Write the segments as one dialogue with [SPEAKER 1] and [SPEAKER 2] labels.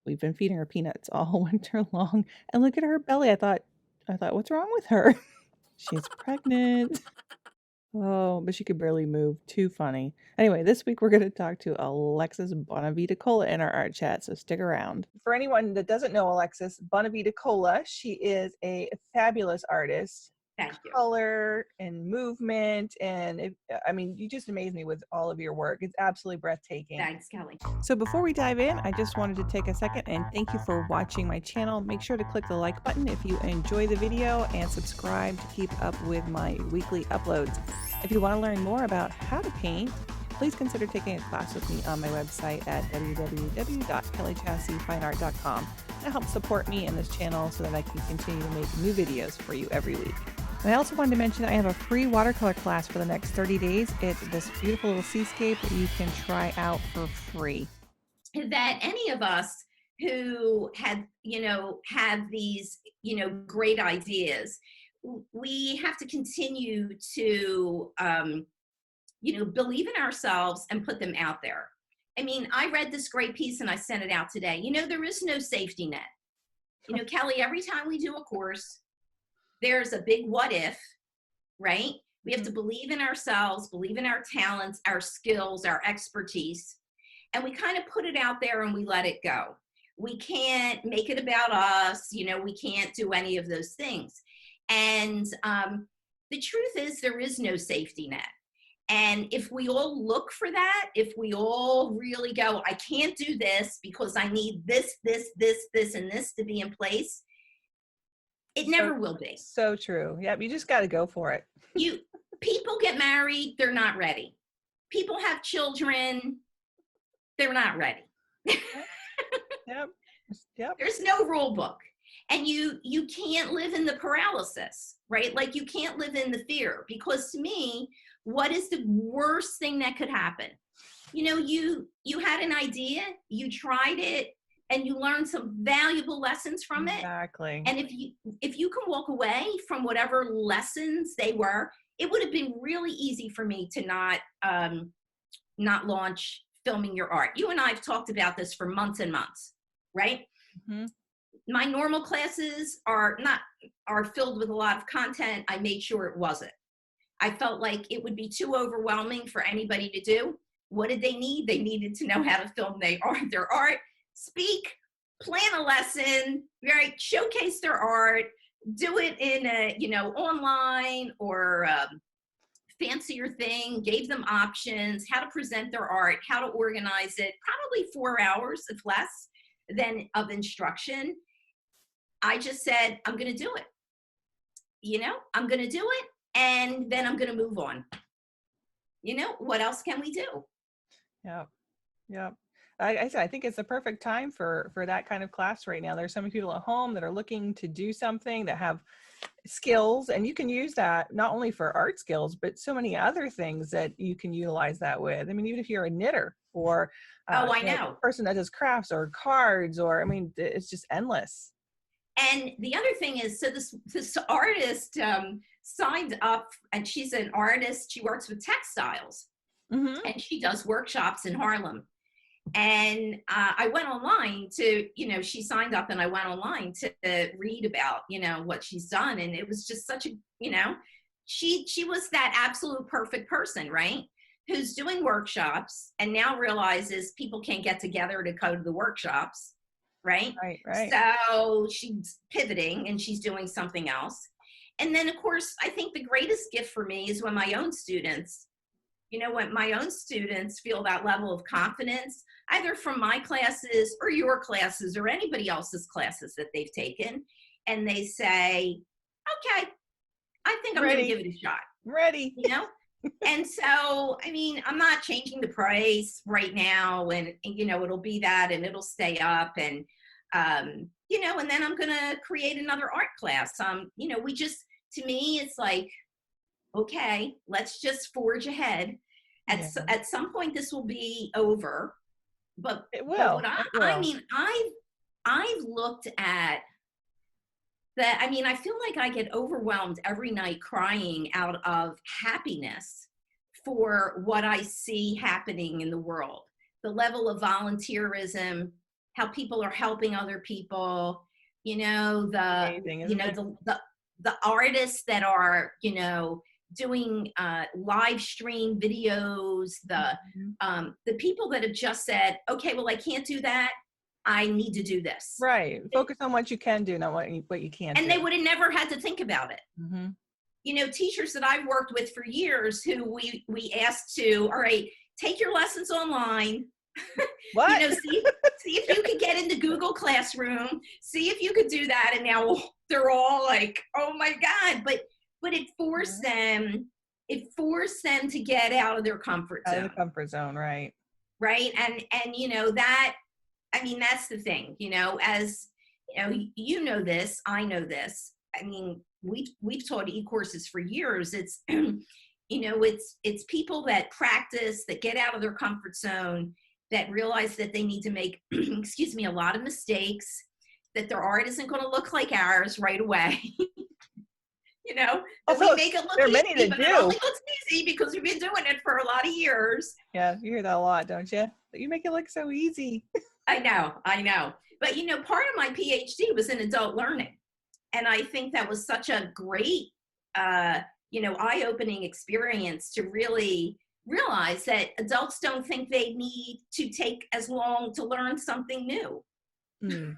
[SPEAKER 1] we've been feeding her peanuts all winter long, and look at her belly. I thought, "What's wrong with her?" She's pregnant. Oh, but she could barely move. Too funny. Anyway, this week we're going to talk to Alexis Bonavitacola in our art chat, so stick around. For anyone that doesn't know Alexis Bonavitacola, she is a fabulous artist.
[SPEAKER 2] Thank you.
[SPEAKER 1] Color and movement, and I mean, you just amaze me with all of your work. It's absolutely breathtaking.
[SPEAKER 2] Thanks, Kelly.
[SPEAKER 1] So before we dive in, I just wanted to take a second and thank you for watching my channel. Make sure to click the like button if you enjoy the video and subscribe to keep up with my weekly uploads. If you want to learn more about how to paint, please consider taking a class with me on my website at www.kellychasseffineart.com. That helps support me and this channel so that I can continue to make new videos for you every week. And I also wanted to mention I have a free watercolor class for the next 30 days. It's this beautiful little seascape that you can try out for free.
[SPEAKER 2] That any of us who have these, great ideas, we have to continue to, believe in ourselves and put them out there. I mean, I read this great piece and I sent it out today. There is no safety net. Kelly, every time we do a course, there's a big what if, right? We have to believe in ourselves, believe in our talents, our skills, our expertise, and we kind of put it out there and we let it go. We can't make it about us, we can't do any of those things. And the truth is there is no safety net. And if we all look for that, if we all really go, I can't do this because I need this, and this to be in place, it never will be.
[SPEAKER 1] So true. Yep, you just got to go for it.
[SPEAKER 2] People get married, they're not ready. People have children, they're not ready.
[SPEAKER 1] Yep.
[SPEAKER 2] There's no rule book. And you can't live in the paralysis, right? Like you can't live in the fear, because to me, what is the worst thing that could happen? You had an idea, you tried it, and you learned some valuable lessons from it.
[SPEAKER 1] Exactly.
[SPEAKER 2] And if you can walk away from whatever lessons they were, it would have been really easy for me to not launch filming your art. You and I have talked about this for months and months, right?
[SPEAKER 1] Mm-hmm.
[SPEAKER 2] My normal classes are filled with a lot of content. I made sure it wasn't. I felt like it would be too overwhelming for anybody to do. What did they need? They needed to know how to film their art, speak, plan a lesson, right? Showcase their art, do it in a, online or fancier thing, gave them options, how to present their art, how to organize it, probably 4 hours, if less, than of instruction. I just said, I'm going to do it. I'm going to do it, and then I'm going to move on. What else can we do?
[SPEAKER 1] Yeah. I think it's the perfect time for that kind of class right now. There's so many people at home that are looking to do something, that have skills, and you can use that not only for art skills, but so many other things that you can utilize that with. I mean, even if you're a knitter or
[SPEAKER 2] I know.
[SPEAKER 1] a person that does crafts or cards, or I mean, it's just endless.
[SPEAKER 2] And the other thing is, so this artist signed up, and she's an artist. She works with textiles, and she does workshops in Harlem. And I went online to, she signed up, and I went online to read about, what she's done. And it was just such a, she was that absolute perfect person, right? Who's doing workshops and now realizes people can't get together to go to the workshops. Right. So she's pivoting and she's doing something else. And then, of course, I think the greatest gift for me is when my own students, feel that level of confidence, either from my classes or your classes or anybody else's classes that they've taken. And they say, okay, I think I'm going to give it a shot.
[SPEAKER 1] Ready.
[SPEAKER 2] And so, I mean, I'm not changing the price right now, and it'll be that, and it'll stay up, and, and then I'm going to create another art class. To me, it's like, okay, let's just forge ahead. At some point, this will be over, but
[SPEAKER 1] it will.
[SPEAKER 2] I mean, I've looked at that. I mean, I feel like I get overwhelmed every night crying out of happiness for what I see happening in the world. The level of volunteerism, how people are helping other people, you know,
[SPEAKER 1] Amazing, isn't it?
[SPEAKER 2] the artists that are, you know, doing live stream videos,
[SPEAKER 1] Mhm.
[SPEAKER 2] the people that have just said, okay, well, I can't do that, I need to do this.
[SPEAKER 1] Right. Focus on what you can do, not what you can't
[SPEAKER 2] And
[SPEAKER 1] do.
[SPEAKER 2] they would have never had to think about it.
[SPEAKER 1] Mhm.
[SPEAKER 2] You know, teachers that I've worked with for years who we asked to, all right, take your lessons online, you
[SPEAKER 1] What?
[SPEAKER 2] know, see if you could get into Google Classroom, see if you could do that. And now they're all like, oh my God. But
[SPEAKER 1] Mhm.
[SPEAKER 2] it forced them to get out of their comfort
[SPEAKER 1] Out of the
[SPEAKER 2] zone.
[SPEAKER 1] comfort zone, right.
[SPEAKER 2] Right. And you know, that, I mean, that's the thing, you know, as you know, you know this, I know this. I mean, we've taught e-courses for years. It's you know, it's people that practice, that get out of their comfort zone, that realize that they need to make excuse me, a lot of mistakes, that their art isn't going to look like ours right away. You know, that we
[SPEAKER 1] Also,
[SPEAKER 2] make it look
[SPEAKER 1] there are many
[SPEAKER 2] easy,
[SPEAKER 1] that
[SPEAKER 2] but it only
[SPEAKER 1] do.
[SPEAKER 2] looks easy because we've been doing it for a lot of years.
[SPEAKER 1] Yeah, you hear that a lot, don't you? You make it look so easy.
[SPEAKER 2] I know, I know. But you know, part of my PhD was in adult learning. And I think that was such a great, you know, eye-opening experience to really realize that adults don't think they need to take as long to learn something new.
[SPEAKER 1] Mm,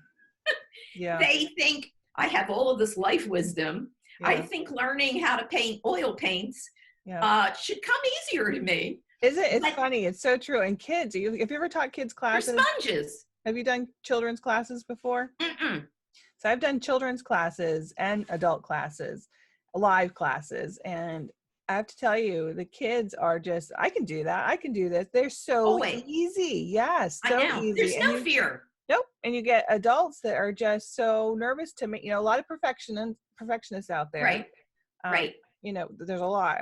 [SPEAKER 1] yeah,
[SPEAKER 2] They think I have all of this life wisdom. I
[SPEAKER 1] yeah,
[SPEAKER 2] think learning how to paint oil paints
[SPEAKER 1] yeah.
[SPEAKER 2] should come easier to me.
[SPEAKER 1] Is it? It's
[SPEAKER 2] But
[SPEAKER 1] funny. It's so true. And kids, if you ever taught kids
[SPEAKER 2] they're
[SPEAKER 1] classes,
[SPEAKER 2] sponges.
[SPEAKER 1] have you done children's classes before?
[SPEAKER 2] Mm-mm.
[SPEAKER 1] So I've done children's classes and adult classes, live classes, and I have to tell you, the kids are just, I can do that. I can do this. They're so
[SPEAKER 2] Always.
[SPEAKER 1] easy. Yes,
[SPEAKER 2] I
[SPEAKER 1] so
[SPEAKER 2] know.
[SPEAKER 1] easy.
[SPEAKER 2] There's
[SPEAKER 1] And
[SPEAKER 2] no
[SPEAKER 1] you,
[SPEAKER 2] fear.
[SPEAKER 1] nope. And you get adults that are just so nervous to make, a lot of perfectionists out there.
[SPEAKER 2] Right.
[SPEAKER 1] Um,
[SPEAKER 2] Right.
[SPEAKER 1] there's a lot.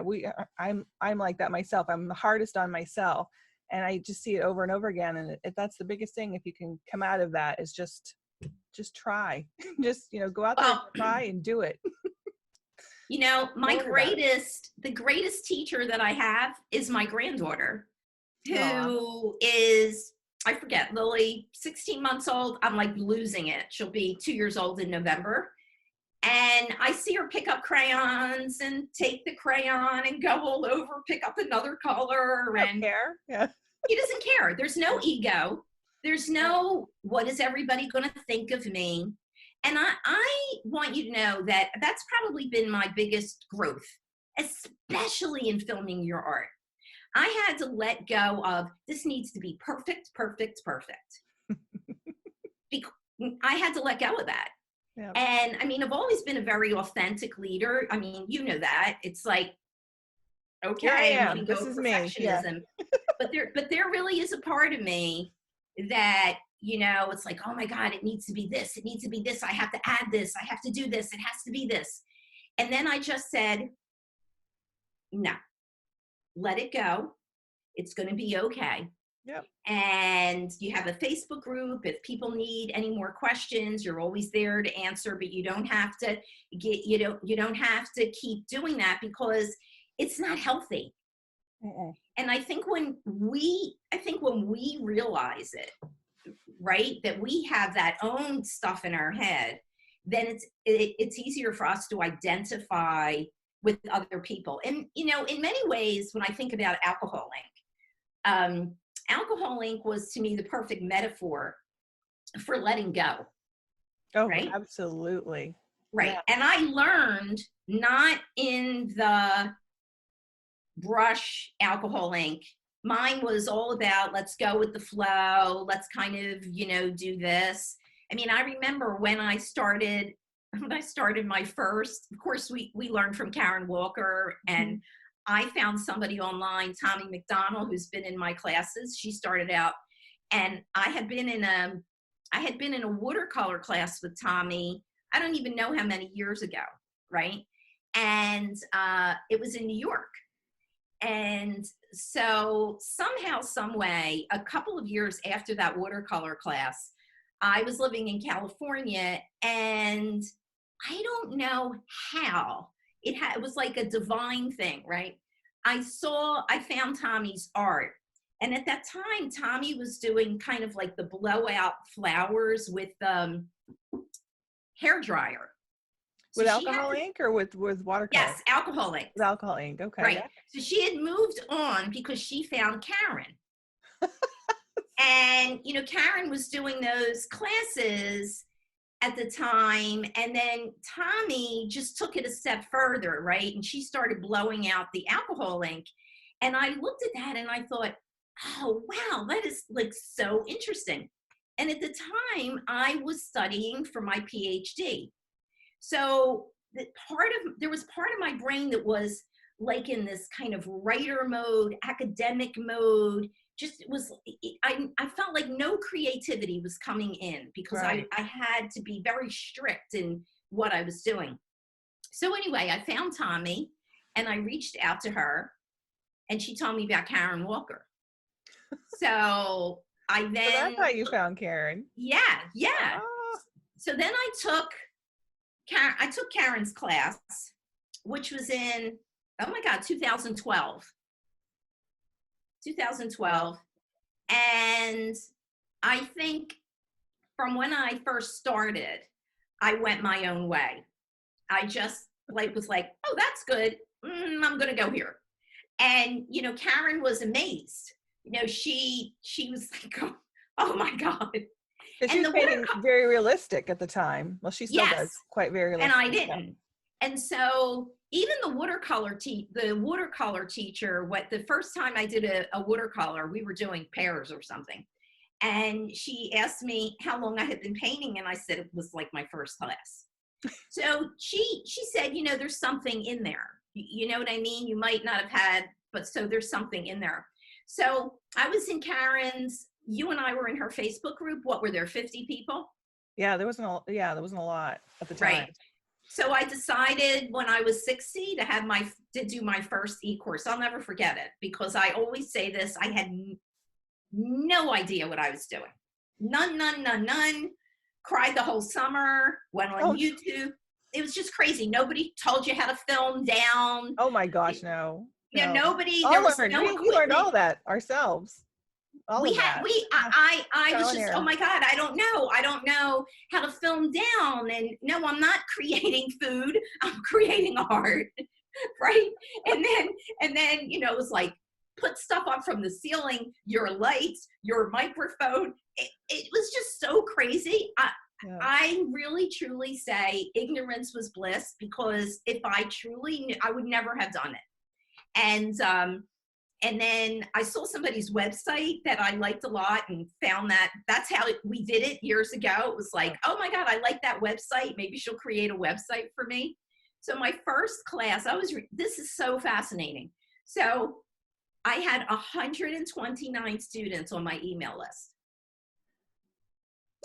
[SPEAKER 1] I'm like that myself. I'm the hardest on myself. And I just see it over and over again. And that's the biggest thing. If you can come out of that, is just try. Just, go out there and
[SPEAKER 2] Well,
[SPEAKER 1] try and do it.
[SPEAKER 2] you know,
[SPEAKER 1] Don't worry about it.
[SPEAKER 2] the greatest teacher that I have is my granddaughter,
[SPEAKER 1] Aw.
[SPEAKER 2] who is, I forget, Lily, 16 months old. I'm like losing it. She'll be 2 years old in November. And I see her pick up crayons and take the crayon and go all over, pick up another color.
[SPEAKER 1] I don't
[SPEAKER 2] And
[SPEAKER 1] care. Yeah.
[SPEAKER 2] she doesn't care. There's no
[SPEAKER 1] Yeah.
[SPEAKER 2] ego. There's
[SPEAKER 1] Yeah.
[SPEAKER 2] no, what is everybody going to think of me? And I want you to know that that's probably been my biggest growth, especially in filming your art. I had to let go of this needs to be perfect, perfect, perfect. Bec- I had to let go of that.
[SPEAKER 1] Yeah.
[SPEAKER 2] And I mean, I've always been a very authentic leader. I mean, you know that. It's like,
[SPEAKER 1] Here I
[SPEAKER 2] okay, I'm
[SPEAKER 1] am.
[SPEAKER 2] letting go
[SPEAKER 1] This
[SPEAKER 2] of
[SPEAKER 1] is me. Yeah.
[SPEAKER 2] perfectionism. But there really is a part of me that, you know, it's like, oh my God, it needs to be this, it needs to be this, I have to add this, I have to do this, it has to be this. And then I just said, no, let it go, it's going to be okay.
[SPEAKER 1] Yep.
[SPEAKER 2] And you have a Facebook group. If people need any more questions, you're always there to answer, but you don't have to you don't have to keep doing that, because it's not healthy.
[SPEAKER 1] Mm-mm.
[SPEAKER 2] And I think when we realize it, right, that we have that own stuff in our head, then it's easier for us to identify with other people. And you know, in many ways, when I think about Alcohol Inc., Alcohol Inc. was to me the perfect metaphor for letting go,
[SPEAKER 1] Oh,
[SPEAKER 2] right?
[SPEAKER 1] absolutely.
[SPEAKER 2] Right.
[SPEAKER 1] Yeah.
[SPEAKER 2] And I learned, not in the brush Alcohol Inc. Mine was all about let's go with the flow. Let's kind of, you know, do this. I mean, I remember when I started my first, of course, we learned from Karen Walker, and
[SPEAKER 1] Mhm.
[SPEAKER 2] I found somebody online, Tommy McDonald, who's been in my classes. She started out, and I had been in a watercolor class with Tommy. I don't even know how many years ago, right? And it was in New York. And so somehow, some way, a couple of years after that watercolor class, I was living in California, and I don't know how it was like a divine thing, right? I found Tommy's art, And at that time, Tommy was doing kind of like the blowout flowers with hair dryer. So
[SPEAKER 1] With
[SPEAKER 2] she had
[SPEAKER 1] alcohol
[SPEAKER 2] to,
[SPEAKER 1] ink or with watercolor?
[SPEAKER 2] yes, alcohol ink.
[SPEAKER 1] With alcohol ink. Okay,
[SPEAKER 2] Right.
[SPEAKER 1] yeah.
[SPEAKER 2] So she had moved on because she found Karen. And, Karen was doing those classes at the time. And then Tommy just took it a step further, right? And she started blowing out the alcohol ink. And I looked at that and I thought, oh, wow, that is like so interesting. And at the time, I was studying for my PhD. So there was part of my brain that was like in this kind of writer mode, academic mode. Just it was, I felt like no creativity was coming in because
[SPEAKER 1] Right.
[SPEAKER 2] I had to be very strict in what I was doing. So anyway, I found Tommy and I reached out to her and she told me about Karen Walker. So I
[SPEAKER 1] So that's how
[SPEAKER 2] then,
[SPEAKER 1] you found Karen.
[SPEAKER 2] yeah, yeah.
[SPEAKER 1] Oh,
[SPEAKER 2] So then I took Karen's class, which was in, oh my God, 2012.
[SPEAKER 1] wow.
[SPEAKER 2] 2012. And I think from when I first started, I went my own way. I just was like, oh, that's good. I'm going to go here. And, Karen was amazed. She was like, oh my God.
[SPEAKER 1] Because she
[SPEAKER 2] And
[SPEAKER 1] was
[SPEAKER 2] the
[SPEAKER 1] painting
[SPEAKER 2] watercolor,
[SPEAKER 1] very realistic at the time. Well, she still
[SPEAKER 2] yes.
[SPEAKER 1] does quite very
[SPEAKER 2] And I
[SPEAKER 1] realistic stuff.
[SPEAKER 2] didn't. And so even the watercolor teacher, what the first time I did a watercolor, we were doing pairs or something. And she asked me how long I had been painting. And I said it was like my first class. So she said, there's something in there. You know what I mean? You might not have had, but so there's something in there. So I was in Karen's, you and I were in her Facebook group. What were there, 50 people?
[SPEAKER 1] Yeah, there wasn't a lot at the
[SPEAKER 2] Right.
[SPEAKER 1] time.
[SPEAKER 2] So I decided when I was 60 to do my first e-course. I'll never forget it because I always say this. I had no idea what I was doing. None, none, none, none. Cried the whole summer, went on
[SPEAKER 1] Oh,
[SPEAKER 2] YouTube. It was just crazy. Nobody told you how to film down.
[SPEAKER 1] oh my gosh, no, no.
[SPEAKER 2] Nobody, there
[SPEAKER 1] All
[SPEAKER 2] was
[SPEAKER 1] learned.
[SPEAKER 2] no
[SPEAKER 1] We learned all
[SPEAKER 2] equipment.
[SPEAKER 1] of that ourselves. All of that. Yeah,
[SPEAKER 2] I was
[SPEAKER 1] trial and
[SPEAKER 2] just, oh
[SPEAKER 1] error.
[SPEAKER 2] my God, I don't know how to film down. And no, I'm not creating food. I'm creating art. Right. And then, it was like, put stuff up from the ceiling, your lights, your microphone. It was just so crazy.
[SPEAKER 1] Yeah.
[SPEAKER 2] I really truly say ignorance was bliss because if I truly knew, I would never have done it. And then I saw somebody's website that I liked a lot and found that's how we did it years ago. It was like, oh my God, I like that website. Maybe she'll create a website for me. So my first class, this is so fascinating. So I had 129 students on my email list.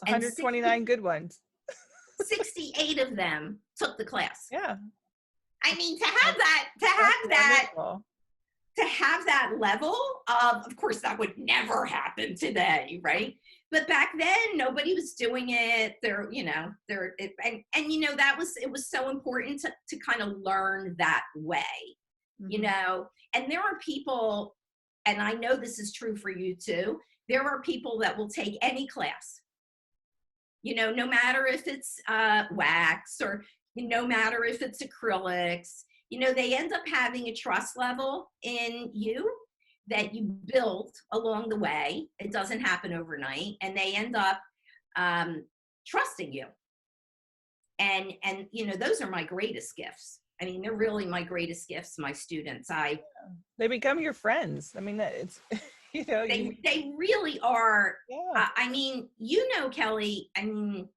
[SPEAKER 2] And
[SPEAKER 1] 129 good ones.
[SPEAKER 2] 68 of them took the class.
[SPEAKER 1] Yeah.
[SPEAKER 2] I mean,
[SPEAKER 1] That's wonderful.
[SPEAKER 2] to have that level of course, that would never happen today, right? But back then, nobody was doing it. It was so important to kind of learn that way,
[SPEAKER 1] Mhm.
[SPEAKER 2] And there are people, and I know this is true for you too. There are people that will take any class, no matter if it's wax or no matter if it's acrylics, they end up having a trust level in you that you build along the way. It doesn't happen overnight, and they end up trusting you. And those are my greatest gifts. I mean, they're really my greatest gifts, my students.
[SPEAKER 1] They become your friends. I mean, it's
[SPEAKER 2] They really are.
[SPEAKER 1] yeah.
[SPEAKER 2] I mean, Kellie, I mean,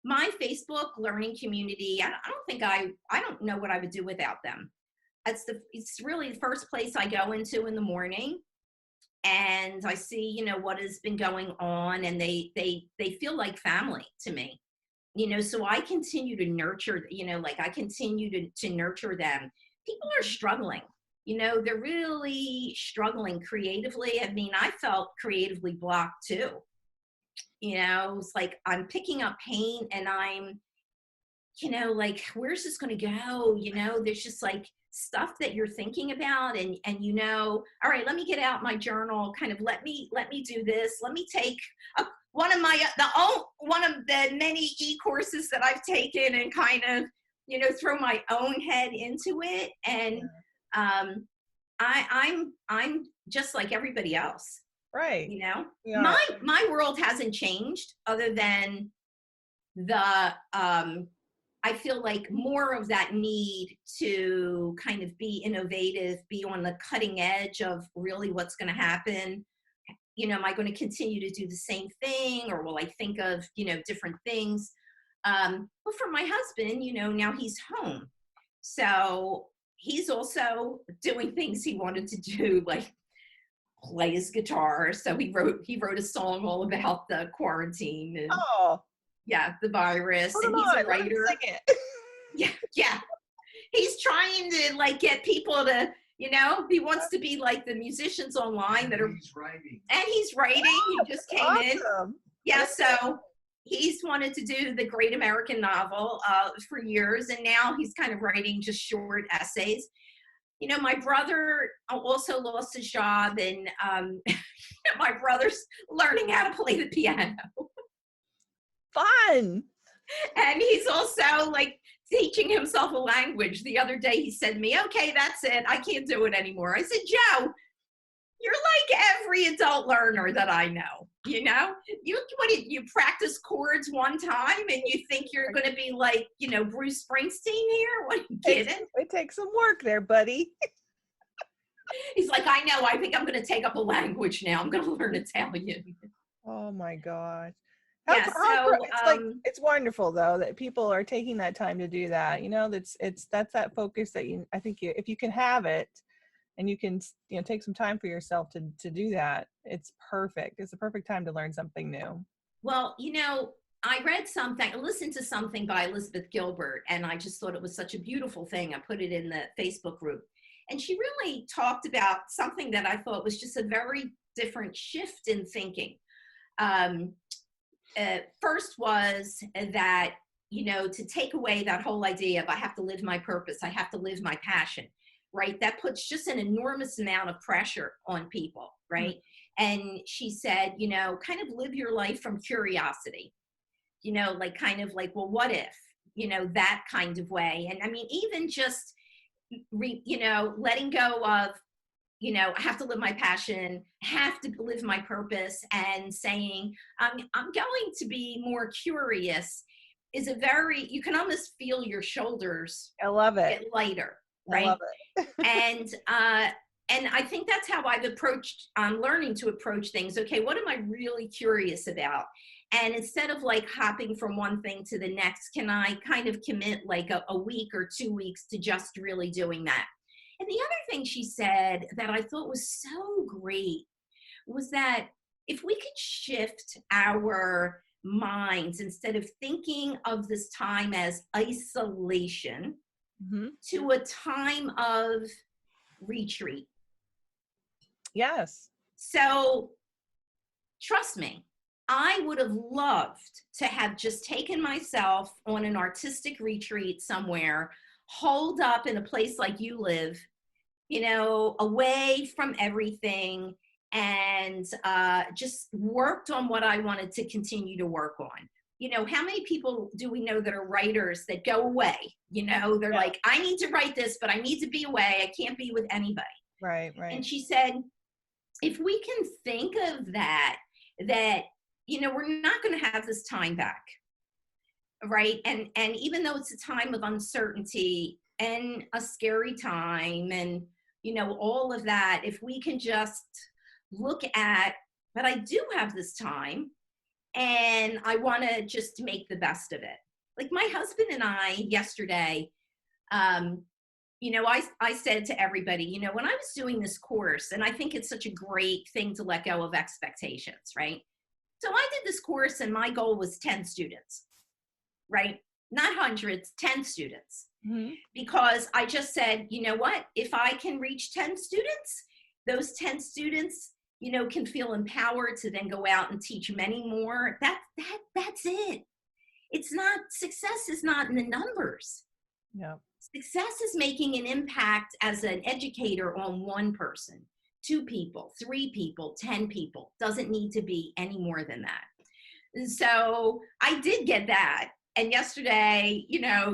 [SPEAKER 2] my Facebook learning community, I don't know what I would do without them. It's really the first place I go into in the morning, and I see, what has been going on, and they feel like family to me. So I continue to nurture, I continue to nurture them. People are struggling, they're really struggling creatively. I mean, I felt creatively blocked too. It's like I'm picking up paint and I'm, like, where's this going to go? There's just like stuff that you're thinking about, and you know, all right, let me get out my journal, kind of let me do this, let me take one of one of the many e-courses that I've taken, and kind of, you know, throw my own head into it. And
[SPEAKER 1] Yeah.
[SPEAKER 2] I'm just like everybody else,
[SPEAKER 1] Right.
[SPEAKER 2] you know.
[SPEAKER 1] We are.
[SPEAKER 2] My world hasn't changed, other than the I feel like more of that need to kind of be innovative, be on the cutting edge of really what's going to happen. You know, am I going to continue to do the same thing, or will I think of, you know, different things? But for my husband, you know, now he's home. So he's also doing things he wanted to do, like play his guitar. So he wrote a song all about the quarantine and,
[SPEAKER 1] Oh,
[SPEAKER 2] yeah, the virus.
[SPEAKER 1] put
[SPEAKER 2] And
[SPEAKER 1] them
[SPEAKER 2] he's a
[SPEAKER 1] on. Let them
[SPEAKER 2] writer.
[SPEAKER 1] sing it.
[SPEAKER 2] Yeah, yeah. He's trying to like get people to, you know, he wants to be like the musicians online that are.
[SPEAKER 3] He's writing.
[SPEAKER 2] And he's writing. He just came in.
[SPEAKER 1] Awesome.
[SPEAKER 2] Yeah, so he's wanted to do the Great American Novel for years, and now he's kind of writing just short essays. You know, my brother also lost his job, and my brother's learning how to play the piano.
[SPEAKER 1] Fun.
[SPEAKER 2] And he's also like teaching himself a language. The other day he said to me, okay, that's it, I can't do it anymore. I said, Joe, you're like every adult learner that I know. You know, you practice chords one time and you think you're going to be like, you know, Bruce Springsteen here? What, are you kidding?
[SPEAKER 1] It takes some work there, buddy.
[SPEAKER 2] He's like, I know, I think I'm going to take up a language now. I'm going to learn Italian.
[SPEAKER 1] Oh my gosh.
[SPEAKER 2] Yeah, so
[SPEAKER 1] It's wonderful though that people are taking that time to do that. You know, that's that focus that I think if you can have it, and you can, you know, take some time for yourself to do that, it's perfect. It's a perfect time to learn something new.
[SPEAKER 2] well, you know, I listened to something by Elizabeth Gilbert, and I just thought it was such a beautiful thing. I put it in the Facebook group. And she really talked about something that I thought was just a very different shift in thinking. First was that, you know, to take away that whole idea of I have to live my purpose, I have to live my passion, right? That puts just an enormous amount of pressure on people, right? And she said, you know, kind of live your life from curiosity, you know, like kind of like, well, what if, you know, that kind of way. And I mean, even just, you know, letting go of, you know, I have to live my passion, have to live my purpose, and saying, I'm going to be more curious is you can almost feel your shoulders
[SPEAKER 1] I love it.
[SPEAKER 2] get lighter,
[SPEAKER 1] I
[SPEAKER 2] right?
[SPEAKER 1] love it.
[SPEAKER 2] And I think that's how I've approached learning to approach things. Okay, what am I really curious about? And instead of like hopping from one thing to the next, can I kind of commit like a week or 2 weeks to just really doing that? And the other thing she said that I thought was so great was that if we could shift our minds, instead of thinking of this time as isolation, to a time of retreat.
[SPEAKER 1] Yes.
[SPEAKER 2] So trust me, I would have loved to have just taken myself on an artistic retreat somewhere, holed up in a place like you live, you know, away from everything, and just worked on what I wanted to continue to work on. You know, how many people do we know that are writers that go away? You know, they're like, I need to write this, but I need to be away. I can't be with anybody.
[SPEAKER 1] Right.
[SPEAKER 2] And she said, if we can think of that, you know, we're not going to have this time back. Right. And even though it's a time of uncertainty and a scary time and, you know, all of that, if we can just look at, but I do have this time and I want to just make the best of it. Like my husband and I yesterday, you know, I said to everybody, you know, when I was doing this course, and I think it's such a great thing to let go of expectations, right? So I did this course and my goal was 10 students, right? Not hundreds, 10 students. Because I just said, you know what, if I can reach 10 students, those 10 students, you know, can feel empowered to then go out and teach many more. That's it. It's not, success is not in the numbers.
[SPEAKER 1] Yeah.
[SPEAKER 2] Success is making an impact as an educator on one person, two people, three people, 10 people. Doesn't need to be any more than that. And so I did get that. And yesterday,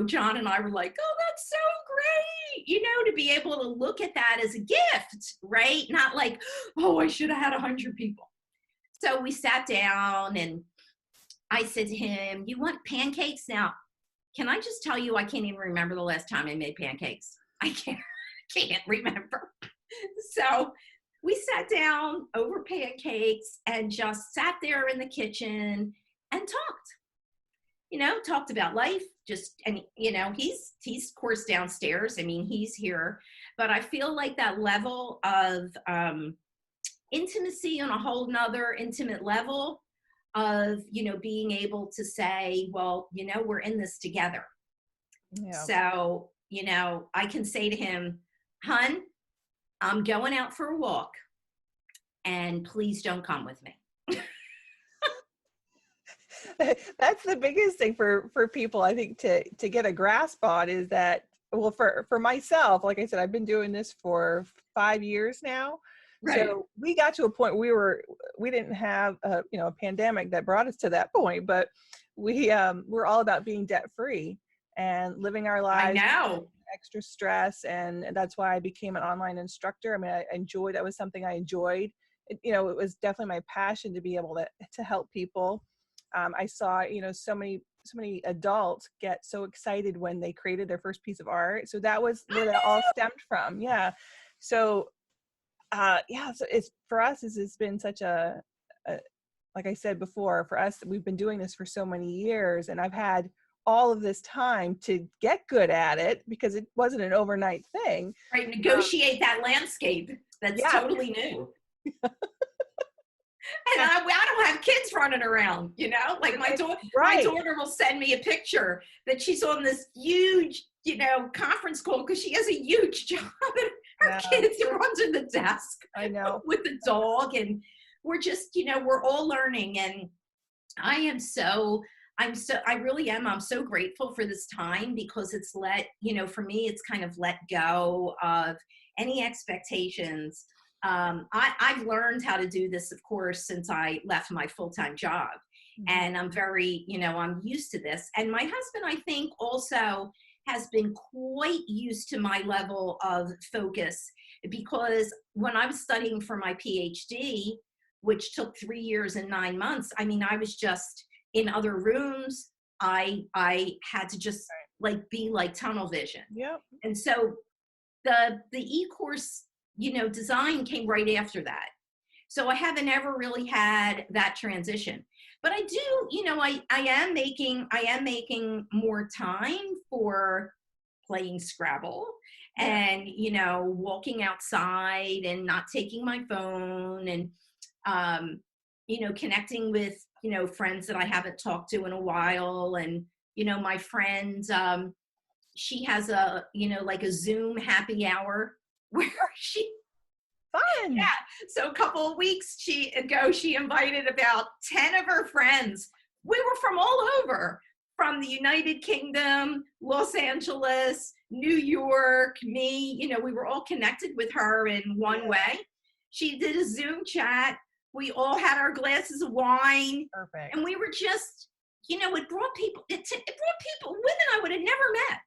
[SPEAKER 2] John and I were like, oh, that's so great, to be able to look at that as a gift, right? Not like, oh, I should have had 100 people. So we sat down and I said to him, you want pancakes? Now, can I just tell you, I can't even remember the last time I made pancakes. I can't remember. So we sat down over pancakes and just sat there in the kitchen and talked about life. And he's of course downstairs. I mean, he's here, but I feel like that level of intimacy on a whole nother intimate level of, being able to say, well, we're in this together.
[SPEAKER 1] Yeah.
[SPEAKER 2] So, I can say to him, hun, I'm going out for a walk and please don't come with me.
[SPEAKER 1] That's the biggest thing for people, I think, to get a grasp on is that, well, for myself, like I said, I've been doing this for 5 years now.
[SPEAKER 2] Right.
[SPEAKER 1] So we got to a point we didn't have a pandemic that brought us to that point, but we're all about being debt free and living our
[SPEAKER 2] I
[SPEAKER 1] lives
[SPEAKER 2] know.
[SPEAKER 1] extra stress. And that's why I became an online instructor. I mean, that was something I enjoyed. It was definitely my passion to be able to help people. I saw, so many adults get so excited when they created their first piece of art. So that was where that all stemmed from. Yeah. So, so it's for us, it's been such a, like I said before, for us, we've been doing this for so many years, and I've had all of this time to get good at it because it wasn't an overnight thing.
[SPEAKER 2] Right. Negotiate that landscape. That's
[SPEAKER 1] Yeah.
[SPEAKER 2] totally new. And I don't have kids running around, like my
[SPEAKER 1] Right.
[SPEAKER 2] daughter will send me a picture that she's on this huge, conference call because she has a huge job and her
[SPEAKER 1] Yeah,
[SPEAKER 2] kids are under the desk
[SPEAKER 1] I know.
[SPEAKER 2] with the dog. And we're just, we're all learning. And I really am. I'm so grateful for this time because it's for me, it's kind of let go of any expectations. I've learned how to do this, of course, since I left my full-time job. And I'm very, I'm used to this. And my husband, I think, also has been quite used to my level of focus because when I was studying for my PhD, which took 3 years and 9 months, I mean, I was just in other rooms. I had to just be like tunnel vision.
[SPEAKER 1] Yep.
[SPEAKER 2] And so the e-course design came right after that. So I haven't ever really had that transition. But I do, I am making more time for playing Scrabble and, walking outside and not taking my phone and, connecting with, friends that I haven't talked to in a while. And, my friend, she has like a Zoom happy hour where she
[SPEAKER 1] Fun.
[SPEAKER 2] so a couple of weeks ago she invited about 10 of her friends. We were from all over, from the United Kingdom, Los Angeles, New York, me, we were all connected with her in one way. She did a Zoom chat. We all had our glasses of wine.
[SPEAKER 1] Perfect.
[SPEAKER 2] And we were just, it brought people women I would have never met.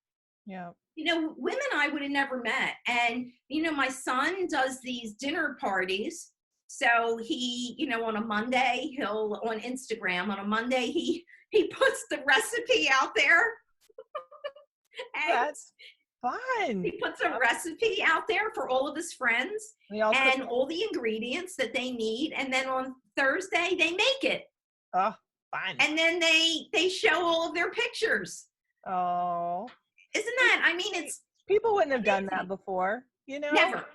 [SPEAKER 1] Yeah.
[SPEAKER 2] Women I would have never met. And, my son does these dinner parties. So he, on a Monday, on Instagram, on a Monday, he puts the recipe out there. And
[SPEAKER 1] That's fun.
[SPEAKER 2] he puts a recipe out there for all of his friends and all the ingredients that they need. And then on Thursday, they make it.
[SPEAKER 1] Oh, fun.
[SPEAKER 2] And then they show all of their pictures.
[SPEAKER 1] Oh.
[SPEAKER 2] Isn't that, I mean, it's
[SPEAKER 1] people wouldn't have done that before,
[SPEAKER 2] Never.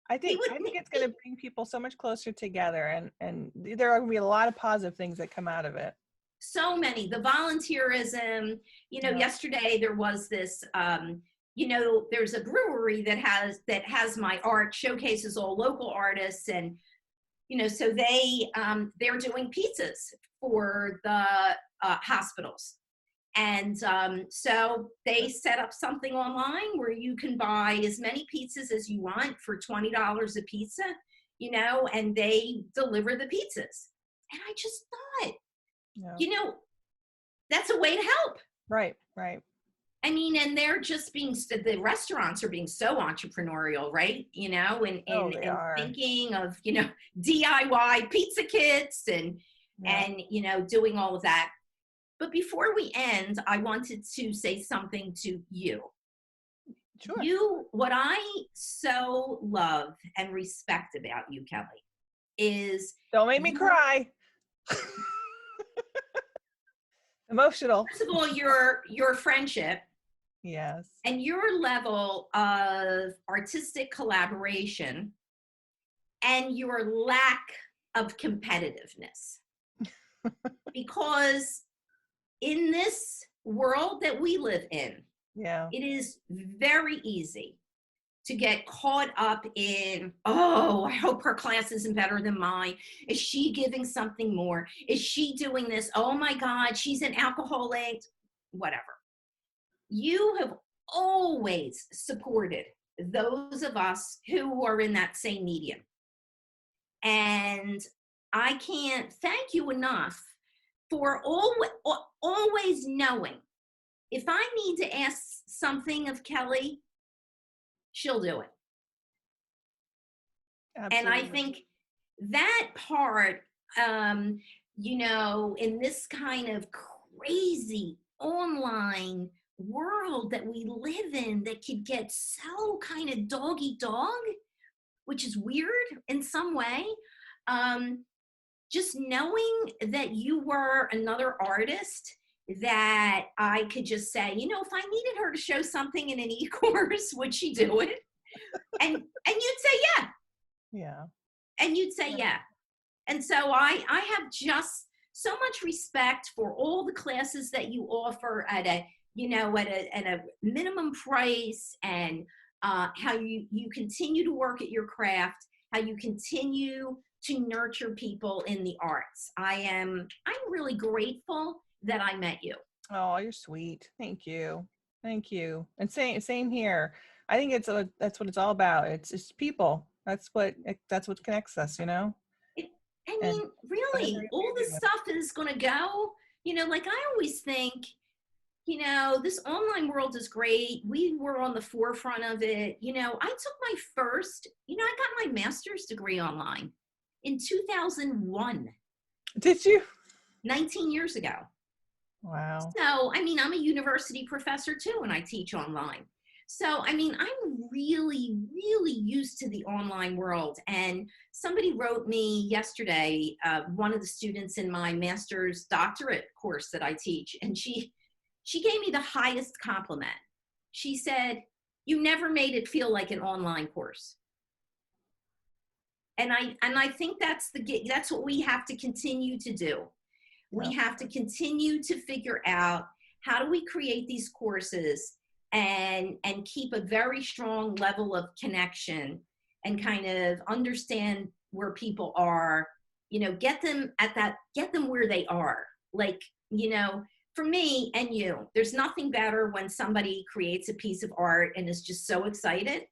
[SPEAKER 1] I think it's going to bring people so much closer together, and there are going to be a lot of positive things that come out of it.
[SPEAKER 2] So many, the volunteerism, yesterday there was this, there's a brewery that has my art, showcases all local artists. And, so they're doing pizzas for the hospitals. And so they set up something online where you can buy as many pizzas as you want for $20 a pizza, and they deliver the pizzas. And I just thought,
[SPEAKER 1] Yeah.
[SPEAKER 2] that's a way to help.
[SPEAKER 1] Right. Right.
[SPEAKER 2] I mean, and they're just the restaurants are being so entrepreneurial, right?
[SPEAKER 1] Oh, they
[SPEAKER 2] And
[SPEAKER 1] are.
[SPEAKER 2] thinking of, DIY pizza kits and,
[SPEAKER 1] Yeah.
[SPEAKER 2] doing all of that. But before we end, I wanted to say something to you.
[SPEAKER 1] Sure.
[SPEAKER 2] What I so love and respect about you, Kellie, is
[SPEAKER 1] Don't make me
[SPEAKER 2] your,
[SPEAKER 1] cry. Emotional.
[SPEAKER 2] first of all, your friendship
[SPEAKER 1] Yes.
[SPEAKER 2] and your level of artistic collaboration and your lack of competitiveness. Because in this world that we live in,
[SPEAKER 1] Yeah.
[SPEAKER 2] it is very easy to get caught up in, oh, I hope her class isn't better than mine. Is she giving something more? Is she doing this? Oh my God, she's an alcoholic, whatever. You have always supported those of us who are in that same medium. And I can't thank you enough for always knowing if I need to ask something of Kellie, she'll do it. And I
[SPEAKER 1] Absolutely.
[SPEAKER 2] think that part, in this kind of crazy online world that we live in that could get so kind of dog eat dog, which is weird in some way. Just knowing that you were another artist that I could just say, if I needed her to show something in an e-course, would she do it? And you'd say yeah.
[SPEAKER 1] Yeah.
[SPEAKER 2] And you'd say yeah. And so I have just so much respect for all the classes that you offer at a minimum price, and how you continue to work at your craft, how you continue to nurture people in the arts. I'm really grateful that I met you.
[SPEAKER 1] Oh, you're sweet. Thank you. Thank you. And same here. I think that's what it's all about. It's just people. That's what connects us,
[SPEAKER 2] It, I
[SPEAKER 1] And
[SPEAKER 2] mean,
[SPEAKER 1] whatever
[SPEAKER 2] really, all
[SPEAKER 1] you're
[SPEAKER 2] this
[SPEAKER 1] doing.
[SPEAKER 2] stuff is going to go, like I always think, this online world is great. We were on the forefront of it. I took my first, I got my master's degree online in 2001,
[SPEAKER 1] Did you?
[SPEAKER 2] 19 years ago.
[SPEAKER 1] Wow.
[SPEAKER 2] So, I mean, I'm a university professor too, and I teach online. So, I mean, I'm really, really used to the online world. And somebody wrote me yesterday, one of the students in my master's doctorate course that I teach, and she gave me the highest compliment. She said, "You never made it feel like an online course." And I think that's what we have to continue to do. We
[SPEAKER 1] Yeah.
[SPEAKER 2] have to continue to figure out how do we create these courses and keep a very strong level of connection and kind of understand where people are, get them where they are. Like, for me and you, there's nothing better when somebody creates a piece of art and is just so excited.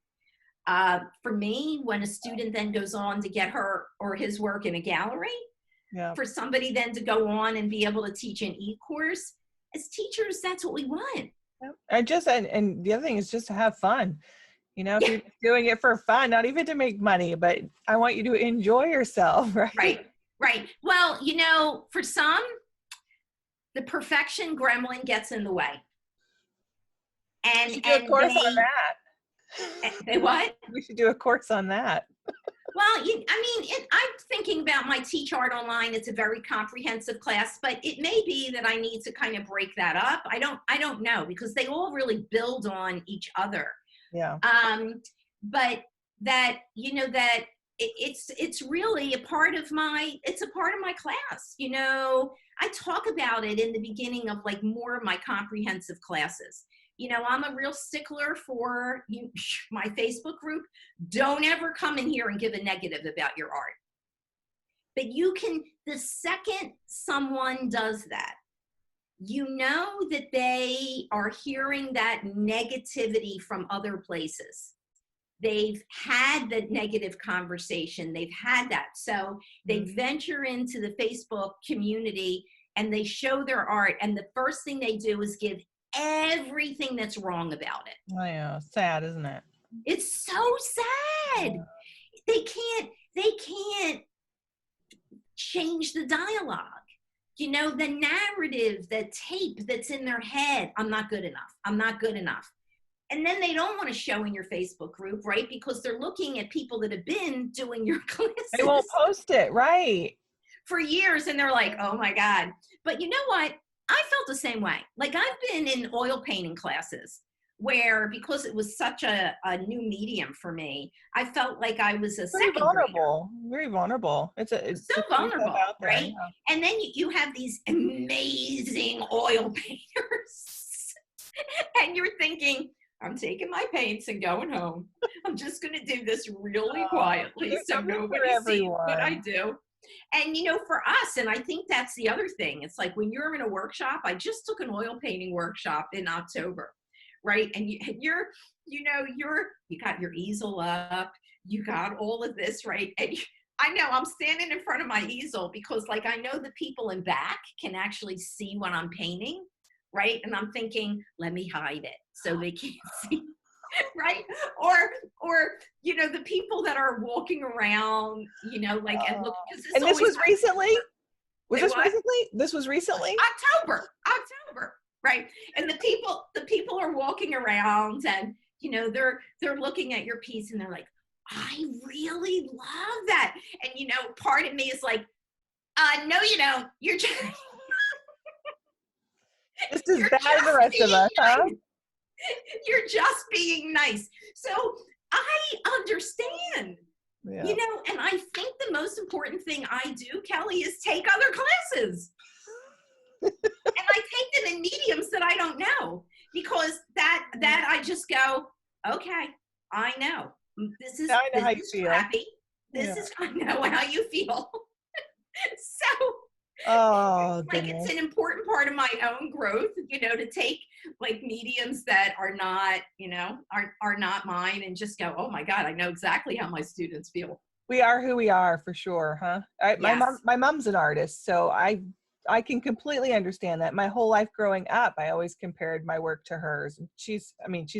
[SPEAKER 2] For me, when a student then goes on to get her or his work in a gallery,
[SPEAKER 1] Yeah.
[SPEAKER 2] for somebody then to go on and be able to teach an e-course, as teachers, that's what we want.
[SPEAKER 1] And the other thing is just to have fun. If
[SPEAKER 2] Yeah,
[SPEAKER 1] you're doing it for fun, not even to make money, but I want you to enjoy yourself, right?
[SPEAKER 2] right. Well, for some, the perfection gremlin gets in the way.
[SPEAKER 1] We
[SPEAKER 2] And
[SPEAKER 1] should do a course on
[SPEAKER 2] they
[SPEAKER 1] that.
[SPEAKER 2] what?
[SPEAKER 1] We should do a course on that.
[SPEAKER 2] Well, I'm thinking about my Teach Art Online. It's a very comprehensive class, but it may be that I need to kind of break that up. I don't know, because they all really build on each other.
[SPEAKER 1] Yeah.
[SPEAKER 2] But that, that it's really a part of my class. I talk about it in the beginning of like more of my comprehensive classes. I'm a real stickler for my Facebook group. Don't ever come in here and give a negative about your art. But the second someone does that, you know that they are hearing that negativity from other places. They've had the negative conversation, they've had that. So they
[SPEAKER 1] Mhm.
[SPEAKER 2] venture into the Facebook community and they show their art. And the first thing they do is give everything that's wrong about it.
[SPEAKER 1] I know. Sad, isn't it?
[SPEAKER 2] It's so sad.
[SPEAKER 1] Yeah.
[SPEAKER 2] They can't change the dialogue. The narrative, the tape that's in their head. I'm not good enough. I'm not good enough. And then they don't want to show in your Facebook group, right? Because they're looking at people that have been doing your
[SPEAKER 1] They won't
[SPEAKER 2] classes
[SPEAKER 1] post it, right?
[SPEAKER 2] for years and they're like, oh my God. But you know what? I felt the same way. Like I've been in oil painting classes where because it was such a new medium for me, I felt like I was a
[SPEAKER 1] Very
[SPEAKER 2] second grader.
[SPEAKER 1] vulnerable. Very vulnerable. It's
[SPEAKER 2] So
[SPEAKER 1] to put yourself
[SPEAKER 2] vulnerable,
[SPEAKER 1] out there.
[SPEAKER 2] right?
[SPEAKER 1] Yeah.
[SPEAKER 2] And then you have these amazing oil painters and you're thinking, I'm taking my paints and going home. I'm just going to do this really quietly
[SPEAKER 1] There's
[SPEAKER 2] so
[SPEAKER 1] something for
[SPEAKER 2] nobody sees what I
[SPEAKER 1] everyone.
[SPEAKER 2] do. And for us, and I think that's the other thing. It's like when you're in a workshop, I just took an oil painting workshop in October, right? And you got your easel up, you got all of this, right? And I know I'm standing in front of my easel because like I know the people in back can actually see what I'm painting, right? And I'm thinking, let me hide it so they can't see, right? Or the people that are walking around, like and look because this
[SPEAKER 1] And this
[SPEAKER 2] always
[SPEAKER 1] was
[SPEAKER 2] happens.
[SPEAKER 1] recently? Was
[SPEAKER 2] Say
[SPEAKER 1] this
[SPEAKER 2] what?
[SPEAKER 1] recently? This was recently?
[SPEAKER 2] October, right? And the people are walking around and they're looking at your piece and they're like, I really love that. And part of me is like, no, you don't.
[SPEAKER 1] Just as
[SPEAKER 2] You're
[SPEAKER 1] bad as the
[SPEAKER 2] just
[SPEAKER 1] rest of
[SPEAKER 2] being
[SPEAKER 1] us, huh?
[SPEAKER 2] nice. You're just being nice. So I understand.
[SPEAKER 1] Yeah.
[SPEAKER 2] And I think the most important thing I do, Kelly, is take other classes. And I take them in mediums that I don't know because that I just go, okay, I know. This
[SPEAKER 1] Now
[SPEAKER 2] is
[SPEAKER 1] I know
[SPEAKER 2] this
[SPEAKER 1] how you
[SPEAKER 2] is
[SPEAKER 1] feel.
[SPEAKER 2] crappy.
[SPEAKER 1] Yeah.
[SPEAKER 2] I know how you feel. So
[SPEAKER 1] Oh,
[SPEAKER 2] like it's
[SPEAKER 1] goodness.
[SPEAKER 2] an important part of my own growth, to take like mediums that are not, are not mine and just go, oh my God, I know exactly how my students feel.
[SPEAKER 1] We are who we are for sure, huh?
[SPEAKER 2] Yes.
[SPEAKER 1] My mom's an artist, so I can completely understand that. My whole life growing up, I always compared my work to hers. And she's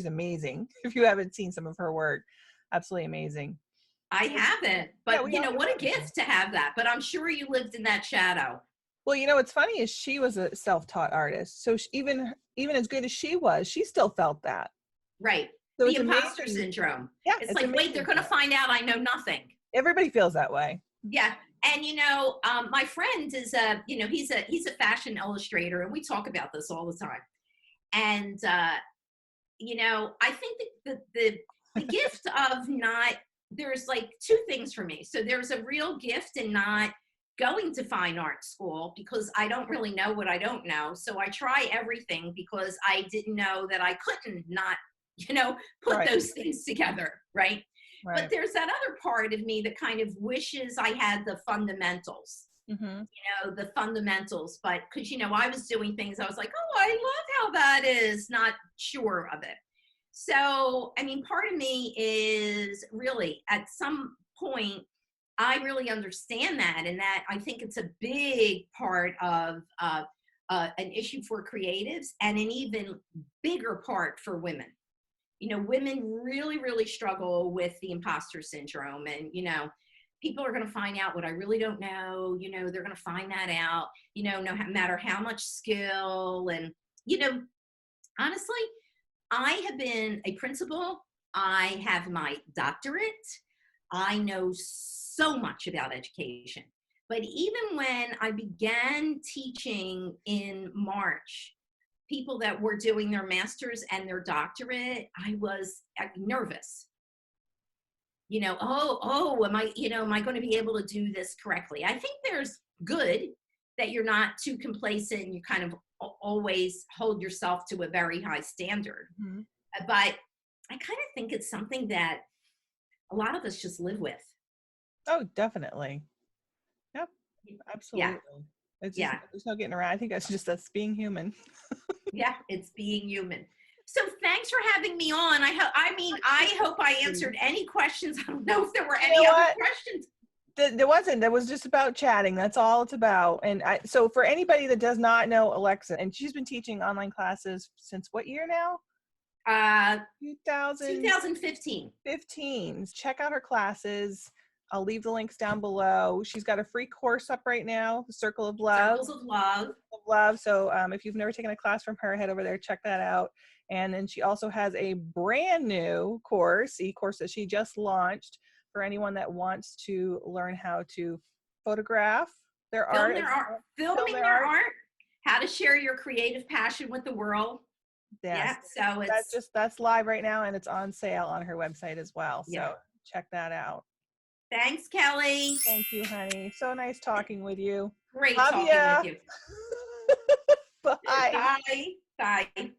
[SPEAKER 1] amazing. If you haven't seen some of her work, absolutely amazing.
[SPEAKER 2] I
[SPEAKER 1] So
[SPEAKER 2] haven't,
[SPEAKER 1] yeah,
[SPEAKER 2] but
[SPEAKER 1] we all
[SPEAKER 2] what a
[SPEAKER 1] have them.
[SPEAKER 2] gift to have that. But I'm sure you lived in that shadow.
[SPEAKER 1] Well, what's funny is she was a self-taught artist, so even as good as she was, she still felt that.
[SPEAKER 2] Right.
[SPEAKER 1] So
[SPEAKER 2] The
[SPEAKER 1] it's
[SPEAKER 2] imposter
[SPEAKER 1] amazing.
[SPEAKER 2] syndrome.
[SPEAKER 1] Yeah,
[SPEAKER 2] It's
[SPEAKER 1] it's
[SPEAKER 2] like, wait, they're
[SPEAKER 1] amazing.
[SPEAKER 2] going to find out I know nothing.
[SPEAKER 1] Everybody feels that way.
[SPEAKER 2] Yeah. And my friend is he's a fashion illustrator, and we talk about this all the time. And I think that the gift of not there's like two things for me. So there's a real gift in not going to fine art school because I don't really know what I don't know. So I try everything because I didn't know that I couldn't not, put
[SPEAKER 1] Right,
[SPEAKER 2] those things together, right? But
[SPEAKER 1] right.
[SPEAKER 2] there's that other part of me that kind of wishes I had the fundamentals,
[SPEAKER 1] Hmm.
[SPEAKER 2] the fundamentals. But because, I was doing things, I was like, oh, I love how that is, not sure of it. So, I mean, part of me is really at some point, I really understand that. And that I think it's a big part of an issue for creatives and an even bigger part for women. Women really, really struggle with the imposter syndrome. And, people are going to find out what I really don't know. They're going to find that out, no matter how much skill. And, honestly, I have been a principal. I have my doctorate. I know so much about education. But even when I began teaching in March, people that were doing their master's and their doctorate, I was nervous. Am I going to be able to do this correctly? I think there's good that you're not too complacent and you kind of always hold yourself to a very high standard.
[SPEAKER 1] Hmm.
[SPEAKER 2] But I kind of think it's something that a lot of us just live with.
[SPEAKER 1] Oh, definitely. Yep,
[SPEAKER 2] Yeah.
[SPEAKER 1] absolutely. It's just,
[SPEAKER 2] Yeah.
[SPEAKER 1] there's no getting around. I think that's just us being human.
[SPEAKER 2] Yeah, it's being human. So thanks for having me on. I hope I answered any questions. I don't know if there were
[SPEAKER 1] You know
[SPEAKER 2] any other
[SPEAKER 1] what?
[SPEAKER 2] questions.
[SPEAKER 1] There wasn't. There was just about chatting. That's all it's about. And so for anybody that does not know Alexa, and she's been teaching online classes since what year now?
[SPEAKER 2] Uh,
[SPEAKER 1] 2015.
[SPEAKER 2] 2015.
[SPEAKER 1] Check out her classes. I'll leave the links down below. She's got a free course up right now, The Circle of Love.
[SPEAKER 2] Circles of Love.
[SPEAKER 1] So if you've never taken a class from her, head over there, check that out. And then she also has a brand new course, e-course that she just launched for anyone that wants to learn how to photograph their art,
[SPEAKER 2] Filming their art, how to share your creative passion with the world.
[SPEAKER 1] Yes.
[SPEAKER 2] Yeah, so
[SPEAKER 1] That's live right now, and it's on sale on her website as well.
[SPEAKER 2] Yeah.
[SPEAKER 1] So check that out.
[SPEAKER 2] Thanks, Kelly.
[SPEAKER 1] Thank you, honey. So nice talking with you.
[SPEAKER 2] Great
[SPEAKER 1] Love
[SPEAKER 2] talking
[SPEAKER 1] ya.
[SPEAKER 2] with you.
[SPEAKER 1] Bye.
[SPEAKER 2] Bye. Bye.